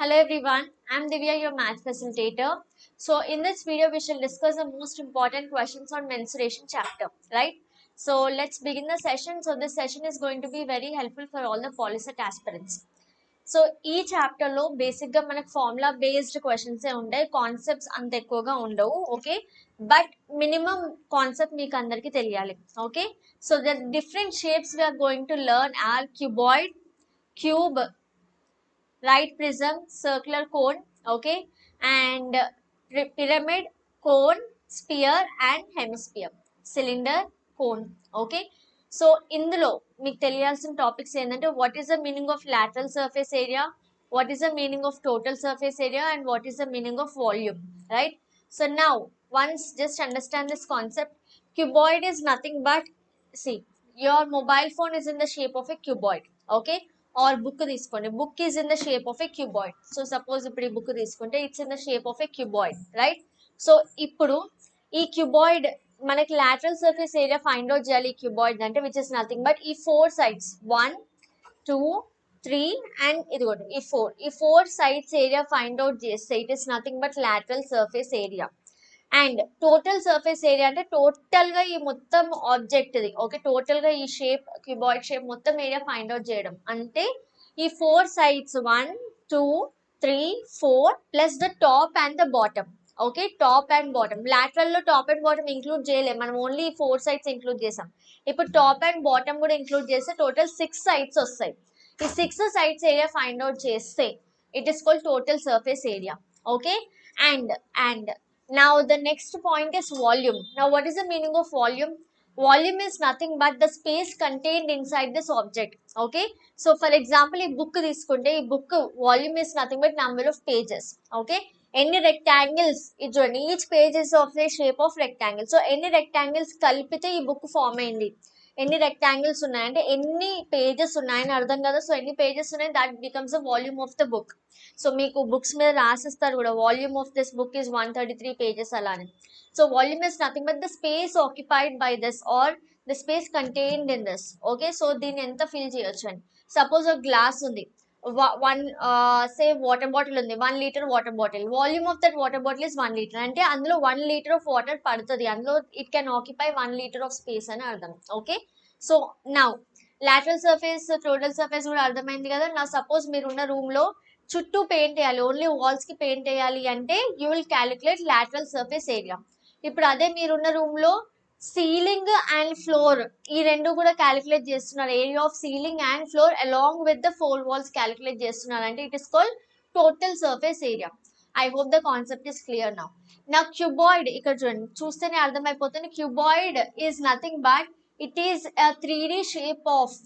Hello everyone, I'm Divya, your math facilitator. So in this video, we shall discuss the most important questions on mensuration chapter, right? So let's begin the session. So this session is going to be very helpful for all the polyset aspirants. So ఈ చాప్టర్లో బేసిక్గా మనకు formula based క్వశ్చన్సే ఉంటాయి, concepts అంత ఎక్కువగా ఉండవు. Okay, but minimum concept మీకు అందరికీ తెలియాలి. Okay, so the different shapes we are going to learn or cuboid, cube, right prism, circular cone, okay, and pyramid, cone, sphere and hemisphere, cylinder, cone. Okay, so ఇందులో మీకు తెలియాల్సిన topics ఏంటంటే what is the meaning of lateral surface area, what is the meaning of total surface area and what is the meaning of volume, right? So now once just understand this concept. Cuboid is nothing but, see, your mobile phone is in the shape of a cuboid. Okay, or book తీసుకోండి, book is in the shape of a cuboid. So suppose ఇప్పుడు ఈ book తీసుకుంటే it's in the shape of a cuboid, right? So ఇప్పుడు ఈ cuboid మనకి lateral surface area find out చేయాలి. ఈ cuboid అంటే which is nothing but ఈ four sides 1 2 3 and ఇదిగోండి ఈ four sides area find out చేస్తే it is nothing but lateral surface area. And total surface area అంటే టోటల్ గా ఈ మొత్తం ఆబ్జెక్ట్ ది, ఓకే, టోటల్ గా ఈ షేప్ క్యూబాయిడ్ షేప్ మొత్తం ఏరియా ఫైండ్ అవుట్ చేయడం అంటే ఈ four sides 1 2 3 4 plus the top and the bottom. Okay, top and bottom, lateral లో టాప్ అండ్ బాటమ్ ఇంక్లూడ్ చేయలేం మనం, ఓన్లీ ఫోర్ సైడ్స్ ఇంక్లూడ్ చేసాం. ఇప్పుడు టాప్ అండ్ బాటమ్ కూడా ఇంక్లూడ్ చేస్తే టోటల్ 6 సైడ్స్ వస్తాయి. ఈ 6 సైడ్స్ ఏరియా ఫైండ్ అవుట్ చేస్తే it is called total surface area. Okay, and now the next point is volume. Now what is the meaning of volume? Volume is nothing but the space contained inside this object. Okay, so for example ఈ book తీసుకుంటే ఈ book volume is nothing but number of pages. Okay, ఎన్ని rectangles ఇది చూడండి, each page is of the shape of rectangle. So ఎన్ని rectangles కలిపితే ఈ book form అయింది, ఎన్ని రెక్టాంగిల్స్ ఉన్నాయంటే ఎన్ని పేజెస్ ఉన్నాయని అర్థం కదా. సో ఎన్ని పేజెస్ ఉన్నాయి, that becomes the volume of the book. So మీకు బుక్స్ మీద రాసిస్తారు కూడా, volume of this book is 133 pages అలానే. So volume is nothing but the space occupied by this or the space contained in this. Okay, so దీన్ని ఎంత fill చేయొచ్చు అని, suppose ఒక గ్లాస్ ఉంది, వన్ సే వాటర్ బాటిల్ ఉంది, 1 liter water bottle, volume of that water bottle is 1 liter అంటే అందులో 1 liter of water పడుతుంది, అందులో it can occupy 1 liter of space అని అర్థం. Okay, so now lateral surface total surface కూడా అర్థమైంది కదా. నా సపోజ్ మీరున్న రూమ్ లో చుట్టూ పెయింట్ వేయాలి, ఓన్లీ వాల్స్ కి పెయింట్ వేయాలి అంటే you will calculate lateral surface area. ఇప్పుడు అదే మీరున్న రూమ్ లో సీలింగ్ అండ్ ఫ్లోర్ ఈ రెండు కూడా క్యాలిక్యులేట్ చేస్తున్నారు, area of ceiling and floor along with the four walls calculate చేస్తున్నారు అంటే it is called total surface area. I hope the concept is clear now. నా క్యూబాయిడ్ ఇక్కడ చూడండి, చూస్తేనే అర్థమైపోతుంది. Cuboid is nothing but it is 3D shape of,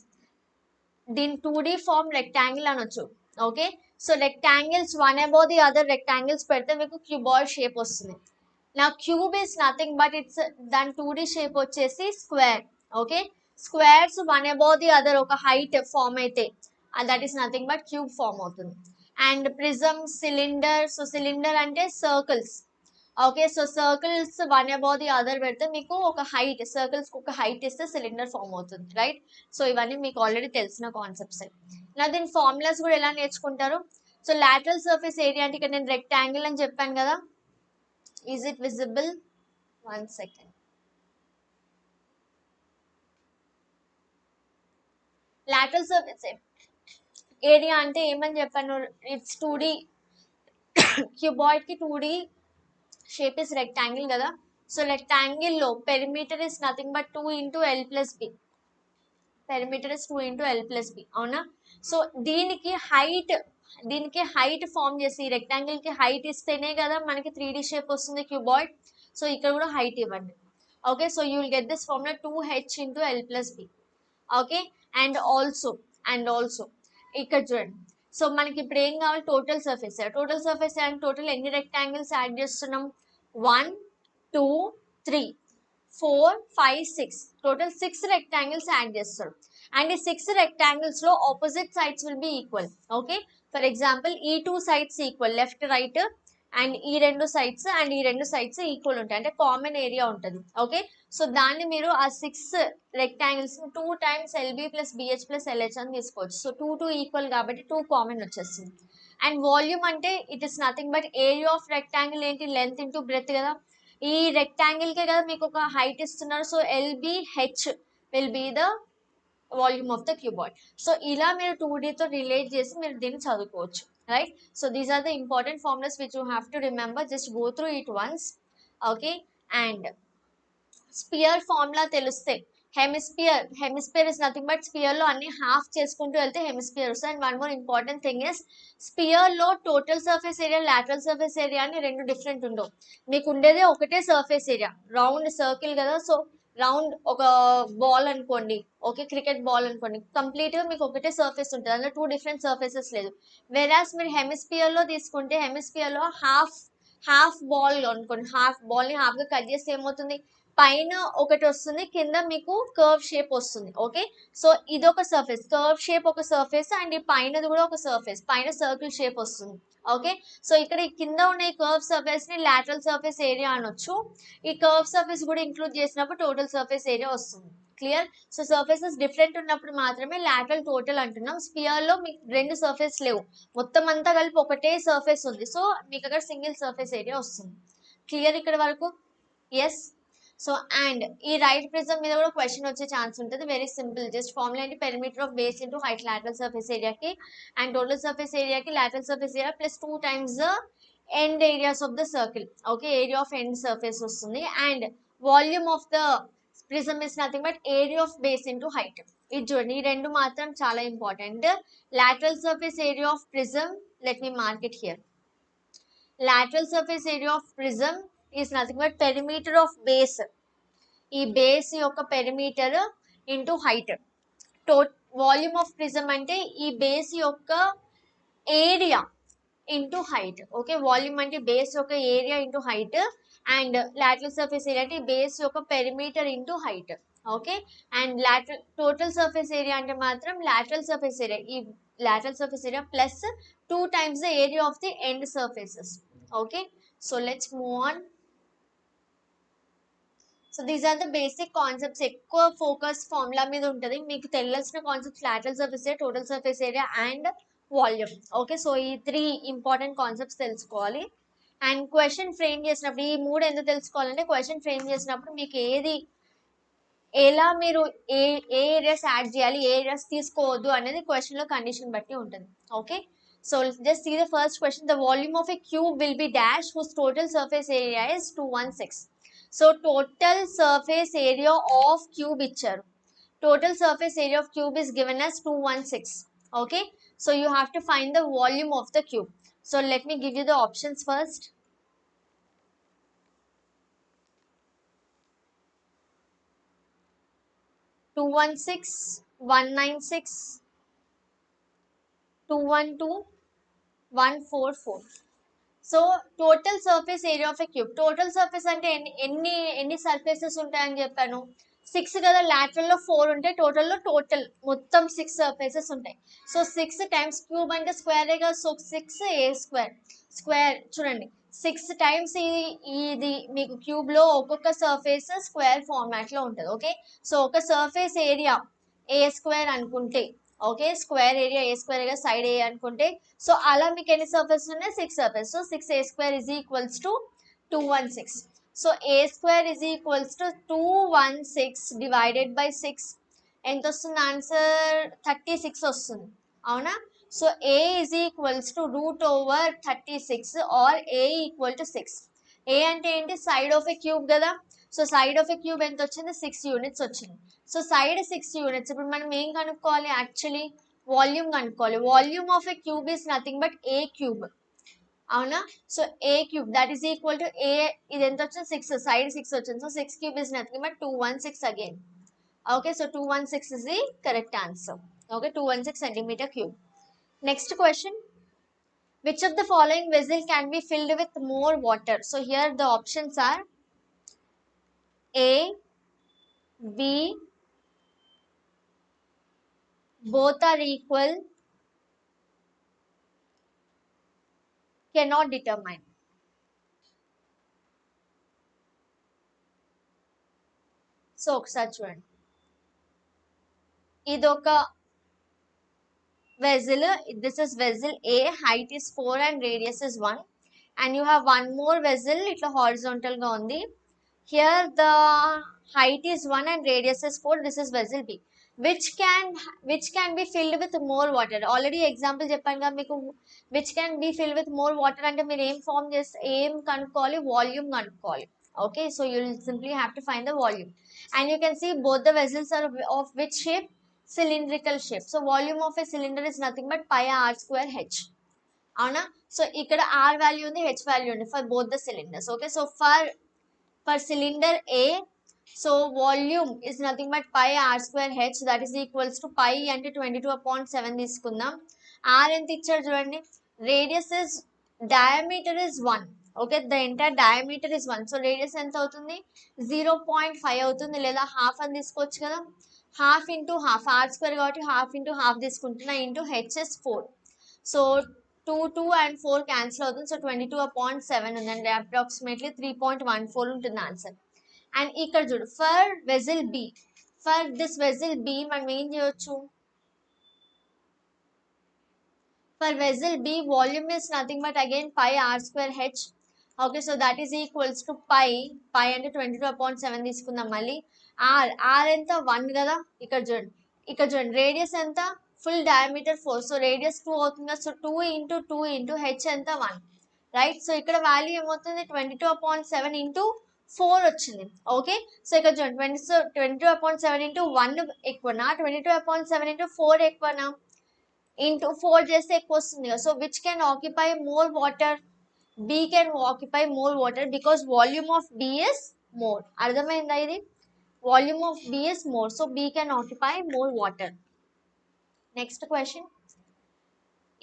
దీని 2D form rectangle అనొచ్చు. Okay, so rectangles one above the other rectangles పెడితే మీకు cuboid shape వస్తుంది. నా cube is nothing but it's దాని 2D షేప్ వచ్చేసి square. Okay, squares one above the other ఒక height form అయితే that is nothing but cube form అవుతుంది. And prism, cylinder, so cylinder అంటే circles. Okay, so circles one above the other పెడితే మీకు ఒక height, circles ఒక height ఇస్తే cylinder form అవుతుంది, రైట్? సో ఇవన్నీ మీకు ఆల్రెడీ తెలిసిన కాన్సెప్ట్స్. నా దీని ఫార్ములాస్ కూడా ఎలా నేర్చుకుంటారు? సో లాటరల్ సర్ఫేస్ ఏరియా అంటే ఇక్కడ నేను రెక్టాంగిల్ అని చెప్పాను కదా, is it visible? 1 second. Lateral surface area అంటే ఏమని చెప్పాను, ఇట్స్ 2D, క్యూబాయిడ్ కి 2D షేప్ ఇస్ రెక్టాంగిల్ కదా. సో రెక్టాంగిల్ లో perimeter is nothing but 2 into L plus B. Perimeter is 2 into L plus B, అవునా? సో దీనికి height form చేసి rectangle కి హైట్ ఇస్తేనే కదా మనకి 3D షేప్ వస్తుంది క్యూబాయిడ్. సో ఇక్కడ కూడా హైట్ ఇవ్వండి. Okay, so you will get this formula 2H into L plus B. Okay, and also ఇక్కడ చూడండి, సో మనకి ఇప్పుడు ఏం కావాలి, టోటల్ సర్ఫేస్. టోటల్ సర్ఫేస్ అంటే టోటల్ ఎన్ని రెక్టాంగిల్స్ యాడ్ చేస్తున్నాం, 1 2 3 4 5 6, టోటల్ 6 రెక్టాంగిల్స్ యాడ్ చేస్తారు. అండ్ ఈ 6 రెక్టాంగిల్స్ లో opposite sides will be equal. Okay, for example ఈ 2 sides equal, left right, and ఈ రెండు సైడ్స్ ఈక్వల్ ఉంటాయి అంటే కామన్ ఏరియా ఉంటుంది. ఓకే, సో దాన్ని మీరు ఆ 6 rectangles 2 times LB plus BH plus LH అని తీసుకోవచ్చు. సో 2 ఈక్వల్ కాబట్టి 2 కామన్ వచ్చేస్తుంది. అండ్ వాల్యూమ్ అంటే it is nothing but area of rectangle ఏంటి, లెంత్ ఇంటూ బ్రెత్ కదా. ఈ రెక్టాంగిల్ కే కదా మీకు ఒక హైట్ ఇస్తున్నారు, so LBH will be the volume of the cuboid. So ఇలా మీరు 2D తో రిలేట్ చేసి మీరు దీన్ని చదువుకోవచ్చు, right. So these are the important formulas which you have to remember, just go through it once. Okay, and sphere formula తెలిస్తే hemisphere is nothing but sphere లో అన్ని హాఫ్ చేసుకుంటూ వెళ్తే హెమిస్పియర్ వస్తుంది. And one more important thing is sphere లో total surface area, lateral surface area అని రెండు different ఉండవు. మీకు ఉండేదే ఒకటే సర్ఫేస్ ఏరియా, రౌండ్ సర్కిల్ కదా. సో రౌండ్ ఒక బాల్ అనుకోండి, ఓకే, క్రికెట్ బాల్ అనుకోండి, కంప్లీట్ గా మీకు ఒకటే సర్ఫేస్ ఉంటుంది, అందులో 2 డిఫరెంట్ సర్ఫేసెస్ లేదు. వెరాస్ మీరు హెమిస్పియర్ లో తీసుకుంటే హెమిస్పియర్ లో హాఫ్ బాల్ అనుకోండి, హాఫ్ బాల్ ని హాఫ్ గా కట్ చేస్తే ఏమవుతుంది, పైన ఒకటి వస్తుంది, కింద మీకు కర్వ్ షేప్ వస్తుంది. ఓకే, సో ఇది ఒక సర్ఫేస్, కర్వ్ షేప్ ఒక సర్ఫేస్, అండ్ ఈ పైనది కూడా ఒక సర్ఫేస్, పైన సర్కిల్ షేప్ వస్తుంది. ఓకే, సో ఇక్కడ ఈ కింద ఉన్న ఈ కర్వ్ సర్ఫేస్ ని లాటరల్ సర్ఫేస్ ఏరియా అనొచ్చు. ఈ కర్వ్ సర్ఫేస్ కూడా ఇంక్లూడ్ చేసినప్పుడు టోటల్ సర్ఫేస్ ఏరియా వస్తుంది. క్లియర్. సో సర్ఫేసెస్ డిఫరెంట్ ఉన్నప్పుడు మాత్రమే లాటరల్ టోటల్ అంటున్నాం. స్పియర్ లో మీకు రెండు సర్ఫేస్ లేవు, మొత్తం అంతా కలిపి ఒకటే సర్ఫేస్ ఉంది, సో మీకు అక్కడ సింగిల్ సర్ఫేస్ ఏరియా వస్తుంది. క్లియర్ ఇక్కడ వరకు? ఎస్. సో అండ్ ఈ రైట్ ప్రిజం మీద కూడా క్వశ్చన్ వచ్చే ఛాన్స్ ఉంటుంది. వెరీ సింపుల్, జస్ట్ ఫార్ములా ఏంటి, perimeter of base into height lateral surface ఏరియాకి అండ్ టోటల్ సర్ఫేస్ ఏరియాకి lateral surface area plus 2 times the end areas of the circle. Okay, area of end surface వస్తుంది. And volume of the prism is nothing but area of base into height. ఇది చూడండి, ఈ రెండు మాత్రం చాలా important. Lateral surface area of prism, let me mark it here. Lateral surface area of prism is nothing but perimeter of base. ఈ base యొక్క perimeter into height. Volume of prism అంటే ఈ బేస్ యొక్క area into height. Okay, volume అంటే base యొక్క area into height, and lateral surface area అంటే base యొక్క perimeter into height. Okay, and total surface area అంటే మాత్రం లాటరల్ సర్ఫేస్ ఏరియా, ఈ lateral surface area plus 2 times the area of the end surfaces. Okay, so let's move on. So these are the basic concepts. ఎక్కువ focus formula మీద ఉంటుంది. మీకు తెలియాల్సిన concepts lateral surface area, total surface area and volume. Okay, so ఈ 3 important concepts తెలుసుకోవాలి. And question frame చేసినప్పుడు ఈ 3 ఎందుకు తెలుసుకోవాలంటే, క్వశ్చన్ ఫ్రేమ్ చేసినప్పుడు మీకు ఏది ఎలా మీరు ఏ ఏరియాస్ యాడ్ చేయాలి, ఏ ఏరియాస్ తీసుకోవద్దు అనేది క్వశ్చన్ లో కండిషన్ బట్టి ఉంటుంది. Okay, so just see the first question. The volume of a cube will be dash whose total surface area is 216. So total surface area of cube ఇచ్చారు. Total surface area of cube is given as 216. Okay, so you have to find the volume of the cube. So let me give you the options first. Two 196, 212, 144. So total surface area of a cube. Total surface అంటే ఎన్ని surfaces ఉంటాయని చెప్పాను, 6 కదా. Lateral లో 4 ఉంటాయి, total లో మొత్తం 6 surfaces ఉంటాయి. సో 6 టైమ్స్ క్యూబ్ అంటే స్క్వేర్ కదా, సో 6a స్క్వేర్. స్క్వేర్ చూడండి, 6 టైమ్స్ ఇది మీకు క్యూబ్ లో ఒక్కొక్క సర్ఫేస్ స్క్వేర్ ఫార్మాట్ లో ఉంటుంది. ఓకే, సో ఒక సర్ఫేస్ ఏరియా a స్క్వేర్ అనుకుంటే, okay, square area a square గా సైడ్ ఏ అనుకుంటే, సో అలా మీకు ఎన్ని సర్ఫేస్ ఉన్నాయి, 6 surface. So 6a square is equals to 216. So a square is equals to 216 divided by 6 ఎంత వస్తుంది ఆన్సర్, 36 వస్తుంది. అవునా? So a is equals to root over 36 or a equal to 6. a అంటే ఏంటి, సైడ్ ఆఫ్ ఎ క్యూబ్ కదా. So side of a cube ఎంత వచ్చింది, 6 units వచ్చింది. So side 6 units. ఇప్పుడు మనం ఏం కనుక్కోవాలి, యాక్చువల్లీ వాల్యూమ్ కనుక్కోవాలి. Volume of a cube is nothing but a cube. అవునా? So a cube that is equal to a, ఇది ఎంత వచ్చింది, 6, సైడ్ 6 వచ్చింది. So 6 cube is nothing but 216 again. Okay, so 216 is the correct answer. Okay, 216 centimeter cube. Next question. Which of the following vessel can be filled with more water? So here the options are A, B, both are equal, cannot determine. So ఒకసారి చూడండి, ఇదొక vessel, this is vessel A, height is 4 and radius is 1, and you have one more vessel itla horizontal ga undi. Here the height is 1 and radius is 4. This is vessel B, which can be filled with more water. Already example చెప్పాను కదా మీకు, which can be filled with more water అంటే మీరు ఏం form చేస్తే ఏం కనుక్కోవాలి, volume కనుక్కోవాలి. Okay, so you'll simply have to find the volume, and you can see both the vessels are of which shape, cylindrical shape. So volume of a cylinder is nothing but pi r square h. అవునా, so ఇక్కడ r value ఉంది, h value ఉంది for both the cylinders. Okay, so for cylinder A, so volume is nothing but pi r square h, that is equals to pi అంటే 22/7 తీసుకుందాం. r ఎంత ఇచ్చారు చూడండి, radius is, diameter is 1. Okay, the entire diameter is 1, so radius ఎంత అవుతుంది, 0.5 అవుతుంది, లేదా half అని తీసుకోవచ్చు కదా. Half into half, r square కాబట్టి హాఫ్ ఇంటూ హాఫ్ తీసుకుంటున్నా, into h is 4. So 2 and 4 cancel అవుతుంది, సో 22/7 ఉందండి, అప్రాక్సిమేట్లీ 3.14 ఉంటుంది ఆన్సర్. అండ్ ఇక్కడ చూడు, for vessel B, for this vessel B మనం ఏం చేయొచ్చు, for vessel B volume is nothing but again pi r square h. Okay, so that is equals to pi అంటే 22/7 తీసుకుందాం. మళ్ళీ ఆర్ ఎంత 1 కదా, ఇక్కడ చూడండి రేడియస్ ఎంత, ఫుల్ డయామీటర్ 4, సో రేడియస్ 2 అవుతుంది కదా, సో 2 ఇంటూ 2 ఇంటూ హెచ్ ఎంత 1, రైట్. సో ఇక్కడ వాల్యూ ఏమవుతుంది, 22/7 ఇంటూ 4 వచ్చింది. ఓకే, సో ఇక్కడ చూడండి 22/7 ఇంటూ 1 ఎక్కువనా, 22/7 ఇంటూ 4 ఎక్కువనా, ఇంటూ 4 చేస్తే ఎక్కువ వస్తుంది కదా. So which can occupy more water, B can occupy more water because volume of B is more. అర్థమైందా ఇది, volume of B is more, so B can occupy more water. Next question,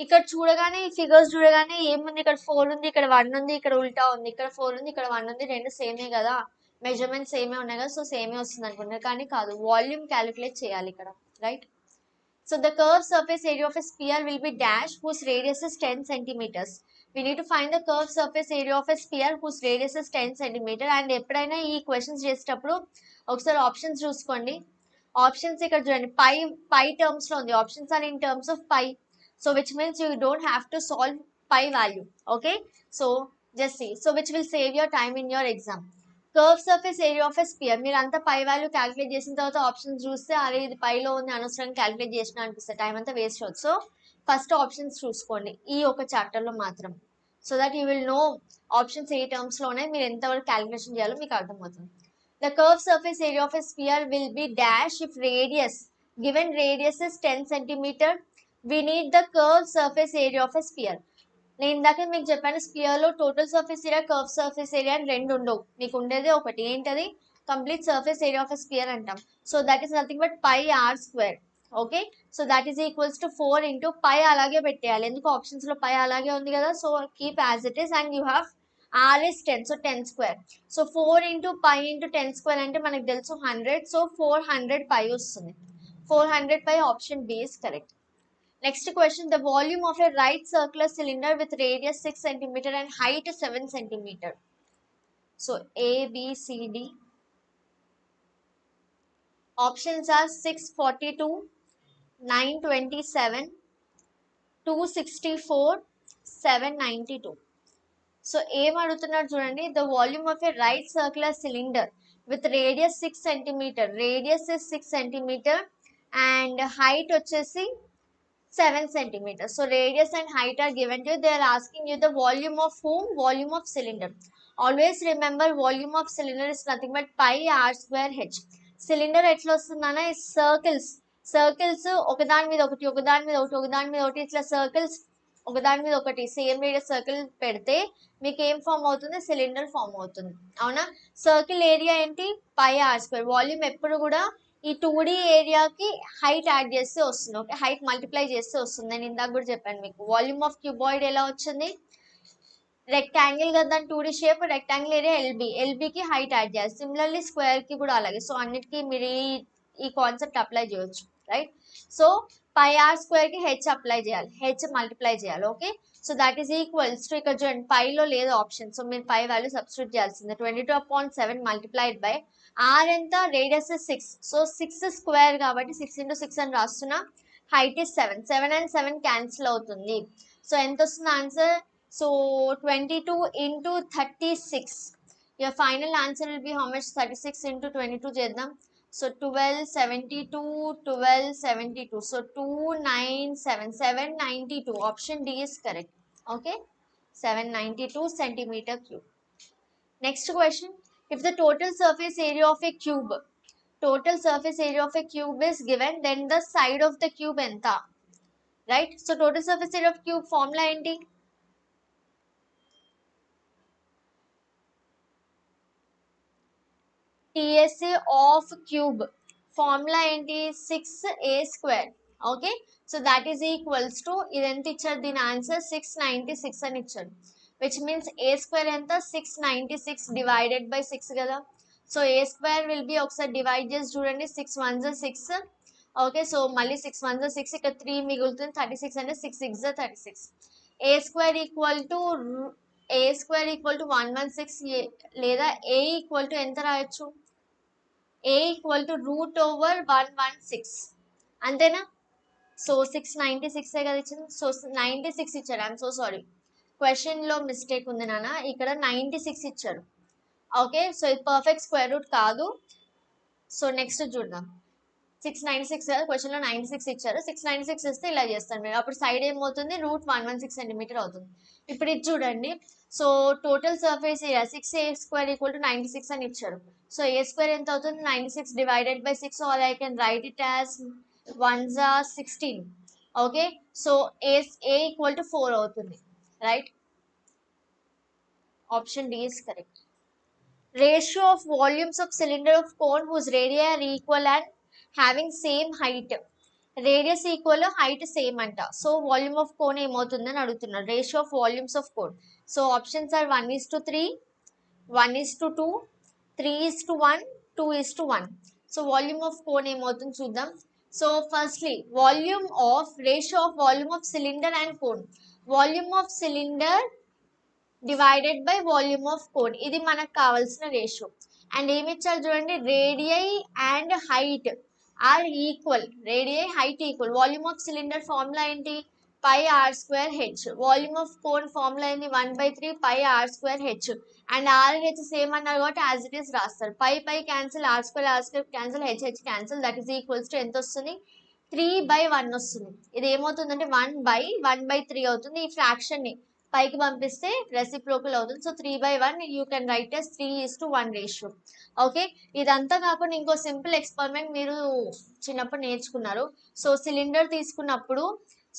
ఇక్కడ చూడగానే ఈ figures చూడగానే ఏముంది, ఇక్కడ 4 ఉంది, ఇక్కడ 1 ఉంది, ఇక్కడ ఉల్టా ఉంది, ఇక్కడ 4 ఉంది, ఇక్కడ 1 ఉంది, రెండు సేమే కదా, మెజర్మెంట్ సేమే ఉన్నాయి కదా, సో సేమే వస్తుంది అనుకుంటున్నారు, కానీ కాదు, వాల్యూమ్ క్యాలిక్యులేట్ చేయాలి ఇక్కడ, right. So the curved surface area of a sphere will be dash whose radius is 10 centimeters. We need to find the curved surface area of a sphere whose radius is 10 centimeter. And ఎప్పుడైనా ఈ questions చేసేటప్పుడు ఒకసారి options చూసుకోండి. Options ఇక్కడ చూడండి, పై terms లో ఉంది, options are in terms of pi, so which means you don't have to solve pi value. Okay, so just see, so which will save your time in your exam. Curve surface area of a sphere, మీరు అంతా పై value calculate చేసిన తర్వాత options చూస్తే అరే ఇది పైలో ఉంది, అనవసరంగా calculate చేసిన అనిపిస్తే టైం అంతా వేస్ట్ అవుతుంది. సో ఫస్ట్ ఆప్షన్స్ చూసుకోండి ఈ ఒక చాప్టర్లో మాత్రం, so that you will know options ఏ టర్మ్స్లో ఉన్నాయి, మీరు ఎంతవరకు క్యాలిక్యులేషన్ చేయాలో మీకు అర్థమవుతుంది. The curve surface area of a sphere will be dash if radius, given radius is 10 centimeter. We need the curved surface area of a sphere. నేను ఇందాక మీకు చెప్పాను, స్పియర్ లో total surface area, curve surface area అని రెండు ఉండవు, మీకు ఉండేది ఒకటి, ఏంటది, complete surface area of a sphere అంటాం. So that is nothing but pi r square. Okay, so that is equals to 4 into pi అలాగే పెట్టేయాలి, ఎందుకు ఆప్షన్స్ లో పై అలాగే ఉంది కదా, so keep as it is. And you have r is 10, so 10 square, so 4 into pi into 10 square అంటే మనకు తెలుసు 100, సో 400 పై వస్తుంది, 400 pi, option B is correct. Next question, the volume of a right circular cylinder with radius 6 cm and height 7 cm. So A, B, C, D. Options are 642, 927, 264, 792. So A అడుగుతున్నారు చూడండి, the volume of a right circular cylinder with radius 6 cm. Radius is 6 cm and height వచ్చేసి 7 centimeters. So radius and height are given to you. They are asking you the volume of whom? Volume of cylinder. Always remember volume of cylinder is nothing but pi r square h. Cylinder ఎట్లా వస్తుందన్నా circles ఒకదాని మీద ఒకటి, ఒకదాని మీద ఒకటి, ఒకదాని మీద ఒకటి, ఇట్లా సర్కిల్స్ ఒకదాని మీద ఒకటి సేమ్ రేడియస్ సర్కిల్ పెడితే మీకు ఏం ఫామ్ అవుతుంది, సిలిండర్ ఫామ్ అవుతుంది. అవునా, సర్కిల్ ఏరియా ఏంటి, పై ఆర్ స్క్వేర్. వాల్యూమ్ ఎప్పుడు కూడా ఈ 2D ఏరియాకి హైట్ యాడ్ చేస్తే వస్తుంది. ఓకే, హైట్ మల్టిప్లై చేస్తే వస్తుంది. నేను ఇందాక కూడా చెప్పాను మీకు, వాల్యూమ్ ఆఫ్ క్యూబాయిడ్ ఎలా వచ్చింది, రెక్టాంగిల్ కదా, దాని 2D షేప్, రెక్టాంగిల్ ఏరియా ఎల్బికి హైట్ యాడ్ చేయాలి. సిమిలర్లీ స్క్వేర్ కి కూడా అలాగే. సో అన్నిటికీ మీరు ఈ కాన్సెప్ట్ అప్లై చేయొచ్చు, right. So pi r square కి హెచ్ అప్లై చేయాలి, హెచ్ మల్టిప్లై చేయాలి. Okay, so that is equals to, ఇక్కడ చూడండి పైలో లేదు ఆప్షన్, సో మీరు పై వాల్యూ సబ్స్టిట్యూట్ చేయాల్సిందే. 22/7 మల్టిప్లైడ్ బై ఆర్ ఎంత, రేడియస్ 6, సో 6 స్క్వేర్ కాబట్టి 6 ఇంటూ 6 అని రాస్తున్నా. height is 7. 7 and 7 cancel అవుతుంది. సో ఎంత వస్తుంది answer? So 22 into 36. Your final answer will be how much? 36 into 22 చేద్దాం. So 1272, 1272. So 297, 792. Option D is correct. Okay, 792 centimeter cube. Next question. If the total surface area of a cube is given, then the side of the cube enta, right? So total surface area of cube formula enti? TSA of cube formula enti? 6a square. Okay, so that is equals to identi icharu din answer 696 ani icharu, which means a square enta 696 divided by 6 kada. So a square will be ఒకసారి divide చేసి చూడండి. 6 1s are 6. Okay, so మళ్ళీ 6 1s are 6, ఇక్కడ 3 మిగులుతుంది. 36 అంటే 6 6s are 36. a square equal to 116 లేదా a equal to ఎంత రాయొచ్చు? a equal to root over 116 అంతేనా? సో 696 కదా ఇచ్చింది. సో 96 ఇచ్చారు. ఐఎమ్ సో సారీ, క్వశ్చన్ లో మిస్టేక్ ఉంది నాన్న, ఇక్కడ 96 ఇచ్చారు. ఓకే, సో ఇది పర్ఫెక్ట్ స్క్వేర్ రూట్ కాదు. సో నెక్స్ట్ చూద్దాం. 696 కదా, క్వశ్చన్ లో 96 ఇచ్చారు. 696 ఇస్తే ఇలా చేస్తాను మీరు. అప్పుడు సైడ్ ఏమవుతుంది? రూట్ 116 సెంటీమీటర్ అవుతుంది. ఇప్పుడు ఇది చూడండి. So total surface area 6a square equal to 96 అని ఇచ్చారు. సో a స్క్వేర్ ఎంత అవుతుంది? 96 divided by 6, or I can write it as 1s are 16. Okay, so a equal to 4 అవుతుంది, right? Option D is correct. Ratio of volumes of cylinder of cone whose radii are equal and having same height. Radius equal, height same anta. So volume of cone ఏమవుతుందని అడుగుతున్నారు. Ratio of volumes of cone. So options are 1:3, 1:2, 3:1, 2:1. So volume of cone ఏమవుతుంది చూద్దాం. So firstly, ratio of volume of cylinder and cone. Volume of cylinder divided by volume of cone, ఇది మనకు కావాల్సిన ratio. And ఏమి ఇచ్చారు చూడండి, radii and height are equal. Radii height equal. Volume of cylinder formula ఏంటి? Pi r square h. Volume of cone formula ఏంటి? 1/3 pi r square h. And r h same అన్నారు కాబట్టి యాజ్ ఇట్ ఈస్ రాస్తారు. Pi cancel, r square cancel, h cancel. That is equals to ఎంత వస్తుంది? 3/1 వస్తుంది. ఇది ఏమవుతుందంటే 1/3 అవుతుంది. ఈ ఫ్రాక్షన్ ని పైకి పంపిస్తే రెసిప్రోకల్ అవుతుంది. So 3/1 you can write as 3:1 ratio. Okay, ఇదంతా కాకుండా ఇంకో సింపుల్ ఎక్స్పెరిమెంట్ మీరు చిన్నప్పుడు నేర్చుకున్నారు. సో సిలిండర్ తీసుకున్నప్పుడు,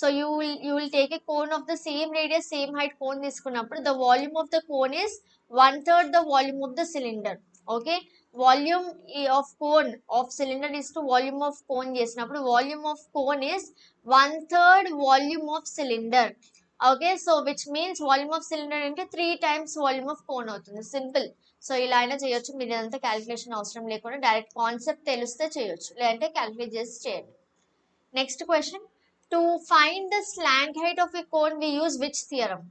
so you will take a cone of the same radius same height cone తీసుకున్నప్పుడు the volume of the cone is 1/3 the volume of the cylinder. Okay, volume of cone of cylinder is to volume of cone చేసినప్పుడు volume of cone is 1/3 volume of cylinder. Okay, so which means volume of cylinder అంటే 3 times volume of cone అవుతుంది. Simple. So ఇలా అయినా చేయొచ్చు, మీరు ఇదంతా calculation అవసరం లేకుండా డైరెక్ట్ కాన్సెప్ట్ తెలిస్తే చేయొచ్చు, లేదంటే క్యాలిక్యులేట్ చేసి చేయండి. Next question. To find the slant height of a cone we use which theorem?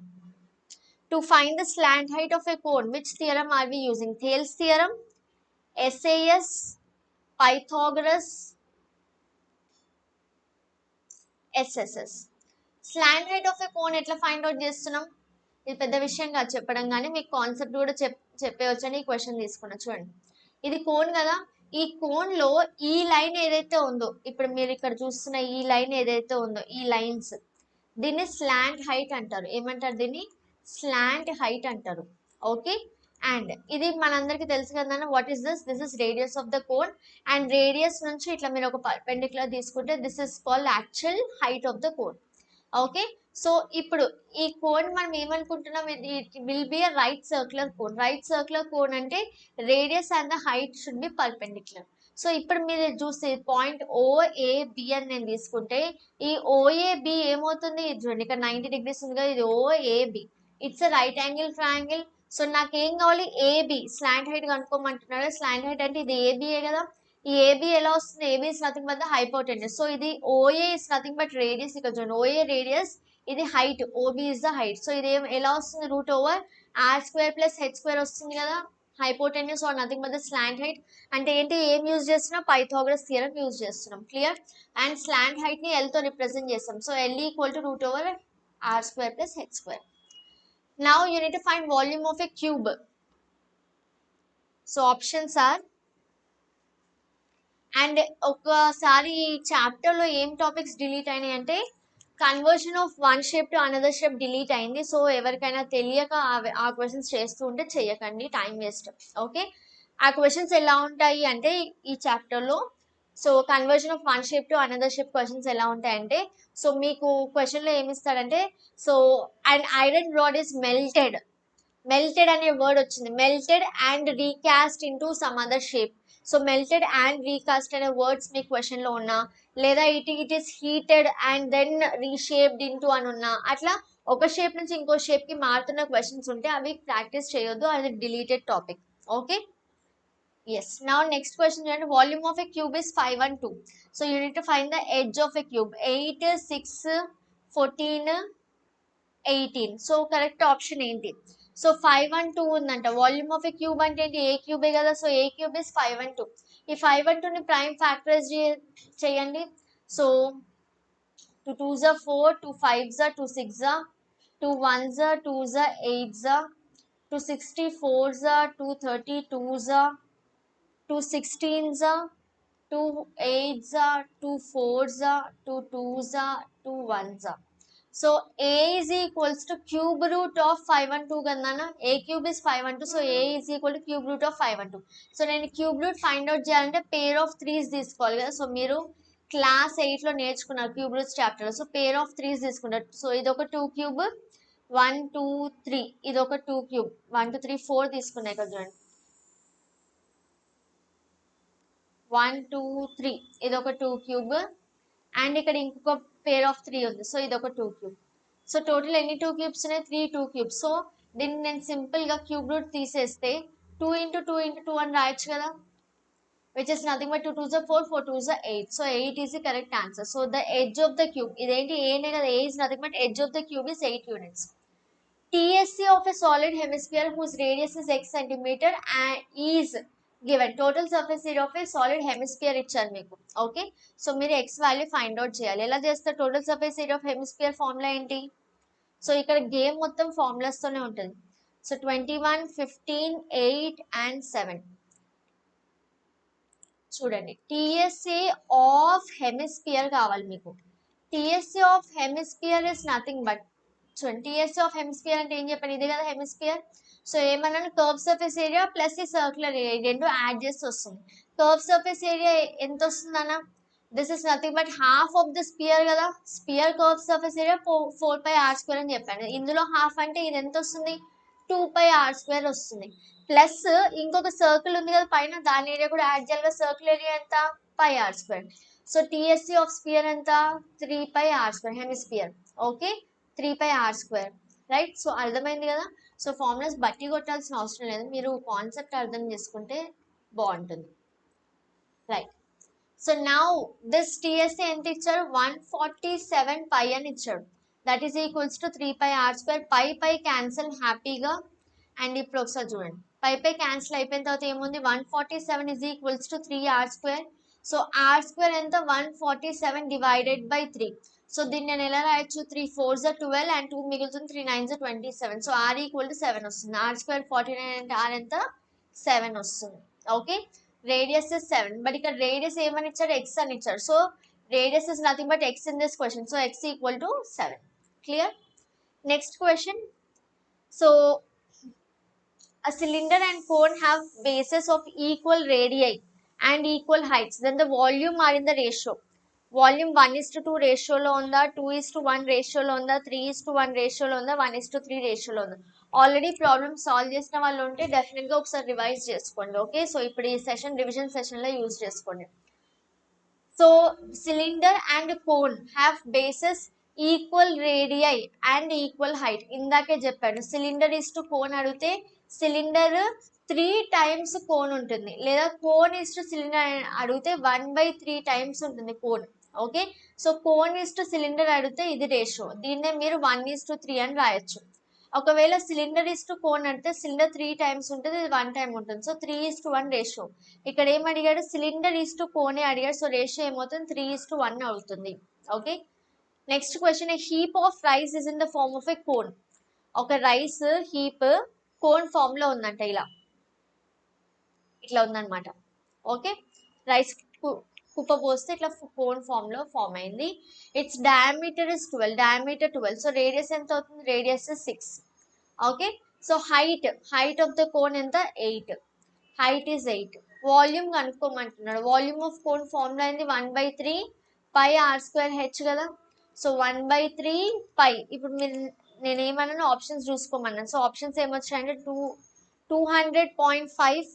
To find the slant height of a cone which theorem are we using? Thales theorem, SAS, Pythagoras, SSS. Slant height of a cone ఎట్లా find out చేస్తున్నాం? ఇది పెద్ద విషయం కాదు చెప్పడం, కానీ మీకు concept కూడా చెప్పేవచ్చని ఈ క్వశ్చన్ తీసుకున్నా. చూడండి, ఇది కోన్ కదా, ఈ కోన్ లో ఈ లైన్ ఏదైతే ఉందో, ఇప్పుడు మీరు ఇక్కడ చూస్తున్న ఈ లైన్ ఏదైతే ఉందో, ఈ లైన్స్, దీన్ని స్లాంట్ హైట్ అంటారు. ఏమంటారు దీన్ని? స్లాంట్ హైట్ అంటారు. ఓకే, అండ్ ఇది మనందరికి తెలుసు కదా, what is this? This is radius of the cone. And radius నుంచి ఇట్లా మీరు ఒక పర్పెండిక్యులర్ తీసుకుంటే this is called actual height of the cone. Okay, so ఇప్పుడు ఈ కోన్ మనం ఏమనుకుంటున్నాం? It will be a right circular cone. Right circular cone అంటే radius and the height should be perpendicular. So ఇప్పుడు మీరు చూస్తే పాయింట్ OAB అని నేను తీసుకుంటే, ఈ OAB ఏమవుతుంది? చూడండి, ఇక్కడ 90 degrees ఉంది కదా, ఇది OAB. It's a right angle triangle. So నాకేం కావాలి? AB స్లాంట్ హైట్ కనుక్కోమంటున్నారు. స్లాంట్ హైట్ అంటే ఇది ABయే కదా. ఈ AB ఎలా వస్తుంది? AB is nothing but the hypotenuse. So ఇది OA is nothing but radius. ఇక్కడ చూడండి, OA రేడియస్, ఇది height, OB is the height. So ఇది ఎలా వస్తుంది? రూట్ ఓవర్ R² + H² వస్తుంది కదా, hypotenuse are nothing but the slant height అంటే ఏంటి, ఏం యూజ్ చేస్తున్నాం, పైథాగరస్ థియరం యూజ్ చేస్తున్నాం. క్లియర్? అండ్ స్లాంట్ హైట్ ని L తో రిప్రజెంట్ చేస్తాం. So L equal to root over r square plus h square. Now you need to find volume of a cube. So options are, and ఒకసారి ఈ chapter లో ఏం topics delete అయినాయి అంటే conversion of one shape to another shape delete అయింది. So ఎవరికైనా తెలియక ఆ క్వశ్చన్స్ చేస్తూ ఉంటే చెయ్యకండి, టైం వేస్ట్. ఓకే, ఆ క్వశ్చన్స్ ఎలా ఉంటాయి అంటే ఈ చాప్టర్ లో, so conversion of one shape to another shape questions ఎలా ఉంటాయంటే, సో మీకు క్వశ్చన్ లో ఏమి ఇస్తాడంటే, so and iron rod is melted, melted అనే వర్డ్ వచ్చింది, melted and recast into some other shape. So melted and recast అనే వర్డ్స్ మీ క్వశ్చన్ లో ఉన్నా, లేదా it is heated and then రీషేప్డ్ into అని ఉన్నా, అట్లా ఒక షేప్ నుంచి ఇంకో షేప్ కి మారుతున్న క్వశ్చన్స్ ఉంటే అవి ప్రాక్టీస్ చేయొద్దు, అది deleted topic. Okay, yes. Now next question చూడండి, volume of a cube is 5 and 2. So you need to find the edge of a cube. 8, 6, 14, 18. So correct option ఏంటి? సో 5 and 2 ఉందంట. Volume of a cube అంటే ఏంటి, ఏ క్యూబే కదా. So a cube is 5 and 2. ఈ 5 and 2 ని prime factorise చేయండి. So 2 2s are 4, 2 5s are 2 6s are 2 1s are 2s are 8s are 2 64s are 2 32s are 2 16s are 2 8s are 2 4s are 2 2s are 2 1s are. So a is equals to cube root of 5 and 2 కదన్నా. a cube is 5 and 2. So a is equal to cube root of 5 and 2. So నేను cube root find out చేయాలంటే pair of threes తీసుకోవాలి కదా. So మీరు class 8 లో నేర్చుకున్నారు cube roots chapter. So pair of threes తీసుకుంటారు. So ఇది ఒక 2 క్యూబ్ 1 2 3, ఇది ఒక 2 క్యూబ్ 1 2 3 4 తీసుకున్నాయి కదా చూడండి. 1 2 3, ఇది ఒక 2 క్యూబ్ అండ్ ఇక్కడ ఇంకొక పేర్ ఆఫ్ 3 ఉంది. సో ఇది ఒక 2 క్యూబ్. సో టోటల్ ఎన్ని 2 క్యూబ్స్ ఉన్నాయి, 3 2 క్యూబ్స్. సో దీన్ని నేను సింపుల్ గా క్యూబ్ రూట్ తీసేస్తే 2 into 2 into 2 అని రాయొచ్చు కదా, which is nothing but 2 2s are 4, 4 2s are 8. So 8 is the correct answer. So the edge of the cube, ఇదేంటి a నే కదా, a is nothing but edge of the cube is 8 units. TSC of a solid hemisphere whose radius is x centimeter and is given. Total surface area of a solid hemisphere ఇచ్చారు మీకు. Okay, so మీరు x value find out చేయాలి. ఎలా చేస్తారు? Total surface area of hemisphere formula ఏంటి? So ఇక్కడ game మొత్తం formulas తోనే ఉంటుంది. సో 21 15 8 and 7 చూడండి. టిఎస్ఏ ఆఫ్ హెమిస్ఫియర్ కావాలి మీకు. TSA of hemisphere is nothing but, చూడండి టిఎస్ఏ ఆఫ్ హెమిస్ఫియర్ అంటే ఏం చెప్పండి, ఇదే కదా హెమిస్ఫియర్. సో ఏమన్నాను, కర్వ్ సర్ఫేస్ ఏరియా ప్లస్ ఈ సర్క్యులర్ ఏరియా, రెండు యాడ్ చేసి వస్తుంది. కర్వ్ సర్ఫేస్ ఏరియా ఎంత వస్తుంది అన్న, this is nothing but half of the sphere కదా. Sphere curve surface area 4πr² అని చెప్పాను. ఇందులో హాఫ్ అంటే ఇది ఎంత వస్తుంది, 2πr² వస్తుంది. ప్లస్ ఇంకొక సర్కిల్ ఉంది కదా పైన, దాని ఏరియా కూడా యాడ్ చేయాలి కదా. సర్కిల్ ఏరియా ఎంత, πr². So TSC of sphere ఎంత, 3πr², hemisphere. Okay, 3πr², right. So అర్థమైంది కదా. సో ఫార్ములాస్ బట్టి కొట్టాల్సిన అవసరం లేదు, మీరు కాన్సెప్ట్ అర్థం చేసుకుంటే బాగుంటుంది, right. So now this TSC ఎంత ఇచ్చారు, 147 π అని ఇచ్చాడు. That is equals to 3πr². Pi cancel హ్యాపీగా. అండ్ ఇప్పుడు ఒకసారి చూడండి, పై క్యాన్సిల్ అయిపోయిన తర్వాత ఏముంది, 147 is equals to 3r². So r² ఎంత, 147 divided by 3. సో దీన్ని నేను ఎలా రాయొచ్చు, 3 4s are 12 and 2 మిగులుతుంది, 3 9s are 27. So r equal to 7 వస్తుంది. r² 49 అంటే r ఎంత, 7 వస్తుంది. ఓకే, రేడియస్ ఇస్ 7, బట్ ఇక్కడ రేడియస్ ఏమని ఇచ్చాడు, x అని ఇచ్చాడు. So radius is nothing but x in this question. So x equal to 7. Clear? Next question. So a cylinder and cone have bases of equal radii and equal heights, then the volume are in the ratio. Volume 1:2 ratio లో ఉందా, 2:1 ratio లో ఉందా, 3:1 ratio లో ఉందా, 1:3 ratio లో ఉందా? Already problem solve చేసిన వాళ్ళు ఉంటే డెఫినెట్గా ఒకసారి రివైజ్ చేసుకోండి. ఓకే, సో ఇప్పుడు ఈ సెషన్ రివిజన్ సెషన్లో యూజ్ చేసుకోండి. So cylinder and cone have bases equal radii and equal height. ఇందాకే చెప్పాను, సిలిండర్ ఇస్ టు కోన్ అడిగితే సిలిండర్ 3 times కోన్ ఉంటుంది, లేదా కోన్ ఇస్ టు సిలిండర్ అడిగితే 1/3 times ఉంటుంది cone. Okay, so cone is to cylinder అడిగితే ఇది రేషియో, దీన్నే మీరు 1:3 అని రాయొచ్చు. ఒకవేళ సిలిండర్ ఇస్ టు కోన్ అంటే సిలిండర్ 3 టైమ్స్ ఉంటుంది, ఇది 1 టైం ఉంటుంది. So 3:1 ratio. ఇక్కడ ఏం అడిగాడు, సిలిండర్ ఇస్ టు కోనే అడిగాడు. సో రేషియో ఏమవుతుంది, 3:1 అవుతుంది. Okay. Next question, heap of rice is in the form of a cone. ఒక రైస్ హీప్ కోన్ ఫామ్ లో ఉందంట, ఇట్లా ఉందన్నమాట. ఓకే, రైస్ కుప్ప పోస్తే ఇట్లా కోన్ ఫామ్ లో ఫామ్ అయింది. It's diameter is 12. So radius ఎంత అవుతుంది, radius 6. Okay. So height of the cone ఎంత, 8. Height is 8. వాల్యూమ్ కనుక్కోమంటున్నాడు. వాల్యూమ్ ఆఫ్ కోన్ ఫార్ములా అయింది 1/3 పై r²h కదా. సో 1/3 పై. ఇప్పుడు నేను ఏమన్నాను, ఆప్షన్స్ చూసుకోమన్నాను. సో ఆప్షన్స్ ఏమొచ్చాయంటే 200.5,